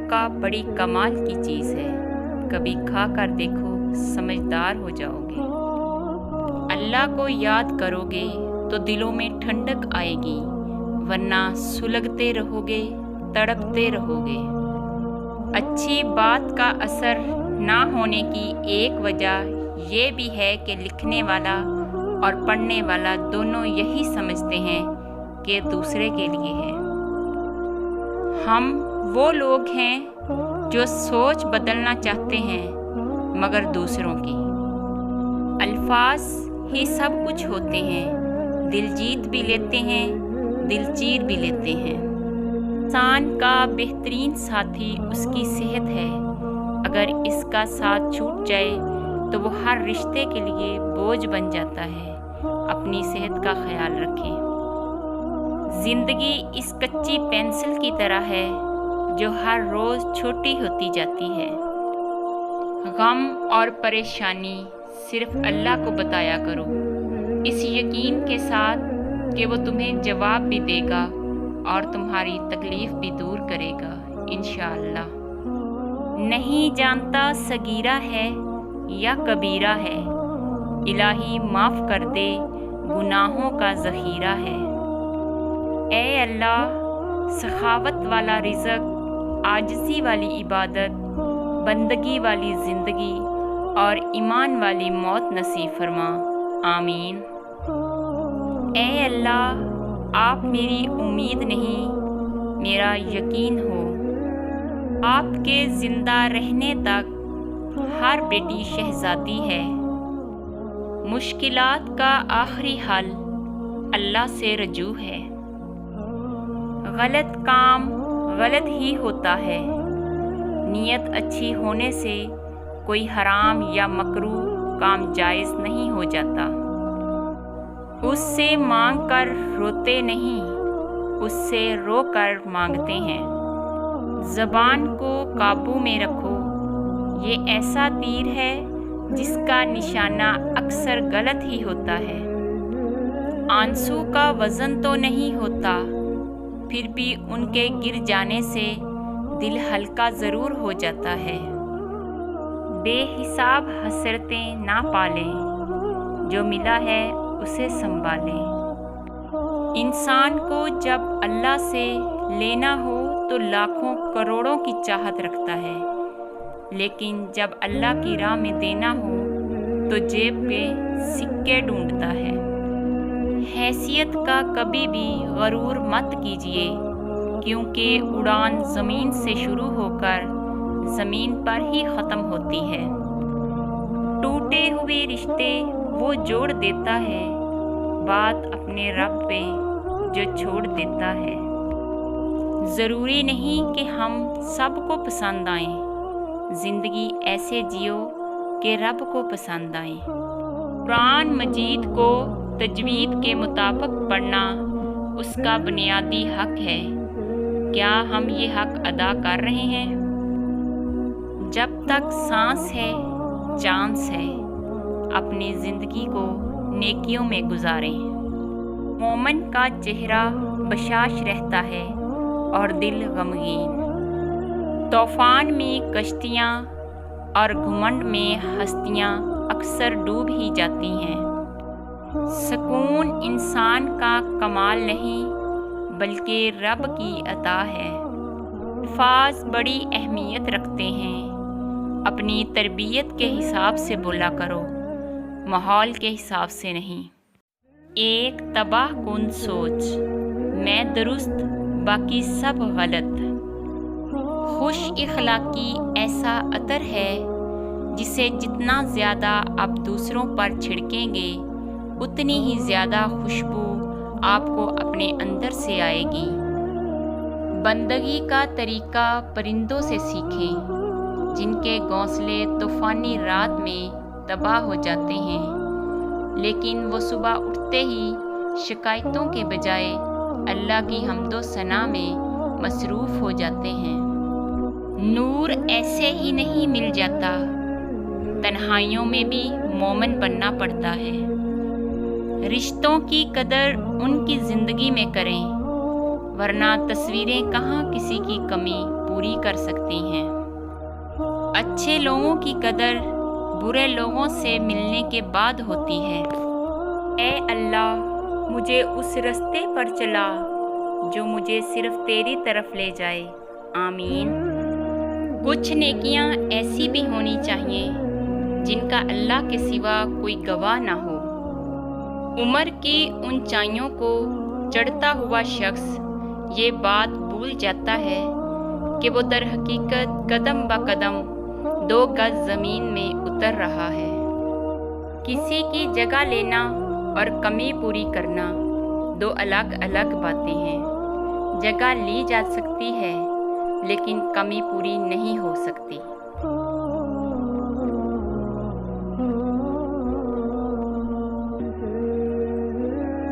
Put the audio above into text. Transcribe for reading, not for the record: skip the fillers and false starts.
ذائقہ بڑی کمال کی چیز ہے، کبھی کھا کر دیکھو، سمجھدار ہو جاؤ گے۔ اللہ کو یاد کرو گے تو دلوں میں ٹھنڈک آئے گی، ورنہ سلگتے رہو گے، تڑپتے رہو گے۔ اچھی بات کا اثر نہ ہونے کی ایک وجہ یہ بھی ہے کہ لکھنے والا اور پڑھنے والا دونوں یہی سمجھتے ہیں کہ دوسرے کے لیے ہے۔ ہم وہ لوگ ہیں جو سوچ بدلنا چاہتے ہیں مگر دوسروں کی۔ الفاظ ہی سب کچھ ہوتے ہیں، دل جیت بھی لیتے ہیں، دل چیر بھی لیتے ہیں۔ انسان کا بہترین ساتھی اس کی صحت ہے، اگر اس کا ساتھ چھوٹ جائے تو وہ ہر رشتے کے لیے بوجھ بن جاتا ہے۔ اپنی صحت کا خیال رکھیں۔ زندگی اس کچی پینسل کی طرح ہے جو ہر روز چھوٹی ہوتی جاتی ہے۔ غم اور پریشانی صرف اللہ کو بتایا کرو، اس یقین کے ساتھ کہ وہ تمہیں جواب بھی دے گا اور تمہاری تکلیف بھی دور کرے گا انشاءاللہ۔ نہیں جانتا صغیرہ ہے یا کبیرہ ہے، الہی معاف کر دے، گناہوں کا ذخیرہ ہے۔ اے اللہ، سخاوت والا رزق، عاجزی والی عبادت، بندگی والی زندگی اور ایمان والی موت نصیب فرما، آمین۔ اے اللہ، آپ میری امید نہیں، میرا یقین ہو۔ آپ کے زندہ رہنے تک ہر بیٹی شہزادی ہے۔ مشکلات کا آخری حل اللہ سے رجوع ہے۔ غلط کام غلط ہی ہوتا ہے، نیت اچھی ہونے سے کوئی حرام یا مکروہ کام جائز نہیں ہو جاتا۔ اس سے مانگ کر روتے نہیں، اس سے رو کر مانگتے ہیں۔ زبان کو قابو میں رکھو، یہ ایسا تیر ہے جس کا نشانہ اکثر غلط ہی ہوتا ہے۔ آنسو کا وزن تو نہیں ہوتا، پھر بھی ان کے گر جانے سے دل ہلکا ضرور ہو جاتا ہے۔ بے حساب حسرتیں نہ پالیں، جو ملا ہے اسے سنبھالیں۔ انسان کو جب اللہ سے لینا ہو تو لاکھوں کروڑوں کی چاہت رکھتا ہے، لیکن جب اللہ کی راہ میں دینا ہو تو جیب پہ سکے ڈھونڈتا ہے۔ حیثیت کا کبھی بھی غرور مت کیجیے، کیونکہ اڑان زمین سے شروع ہو کر زمین پر ہی ختم ہوتی ہے۔ ٹوٹے ہوئے رشتے وہ جوڑ دیتا ہے، بات اپنے رب پہ جو چھوڑ دیتا ہے۔ ضروری نہیں کہ ہم سب کو پسند آئیں، زندگی ایسے جیو کہ رب کو پسند آئیں۔ قرآن مجید کو تجوید کے مطابق پڑھنا اس کا بنیادی حق ہے۔ کیا ہم یہ حق ادا کر رہے ہیں؟ جب تک سانس ہے، چانس ہے، اپنی زندگی کو نیکیوں میں گزاریں۔ مومن کا چہرہ بشاش رہتا ہے اور دل غمگین۔ طوفان میں کشتیاں اور گھمنڈ میں ہستیاں اکثر ڈوب ہی جاتی ہیں۔ سکون انسان کا کمال نہیں بلکہ رب کی عطا ہے۔ الفاظ بڑی اہمیت رکھتے ہیں، اپنی تربیت کے حساب سے بولا کرو، ماحول کے حساب سے نہیں۔ ایک تباہ کن سوچ، میں درست باقی سب غلط۔ خوش اخلاقی ایسا عطر ہے جسے جتنا زیادہ آپ دوسروں پر چھڑکیں گے اتنی ہی زیادہ خوشبو آپ کو اپنے اندر سے آئے گی۔ بندگی کا طریقہ پرندوں سے سیکھیں، جن کے گھونسلے طوفانی رات میں تباہ ہو جاتے ہیں، لیکن وہ صبح اٹھتے ہی شکایتوں کے بجائے اللہ کی حمد و ثنا میں مصروف ہو جاتے ہیں۔ نور ایسے ہی نہیں مل جاتا، تنہائیوں میں بھی مومن بننا پڑتا ہے۔ رشتوں کی قدر ان کی زندگی میں کریں، ورنہ تصویریں کہاں کسی کی کمی پوری پوری کر سکتی ہیں۔ اچھے لوگوں کی قدر برے لوگوں سے ملنے کے بعد ہوتی ہے۔ اے اللہ، مجھے اس رستے پر چلا جو مجھے صرف تیری طرف لے جائے، آمین۔ کچھ نیکیاں ایسی بھی ہونی چاہیے جن کا اللہ کے سوا کوئی گواہ نہ ہو۔ عمر کی اونچائیوں کو چڑھتا ہوا شخص یہ بات بھول جاتا ہے کہ وہ در حقیقت قدم با قدم 2 گز زمین میں اتر رہا ہے۔ کسی کی جگہ لینا اور کمی پوری کرنا 2 الگ الگ باتیں ہیں۔ جگہ لی جا سکتی ہے لیکن کمی پوری نہیں ہو سکتی۔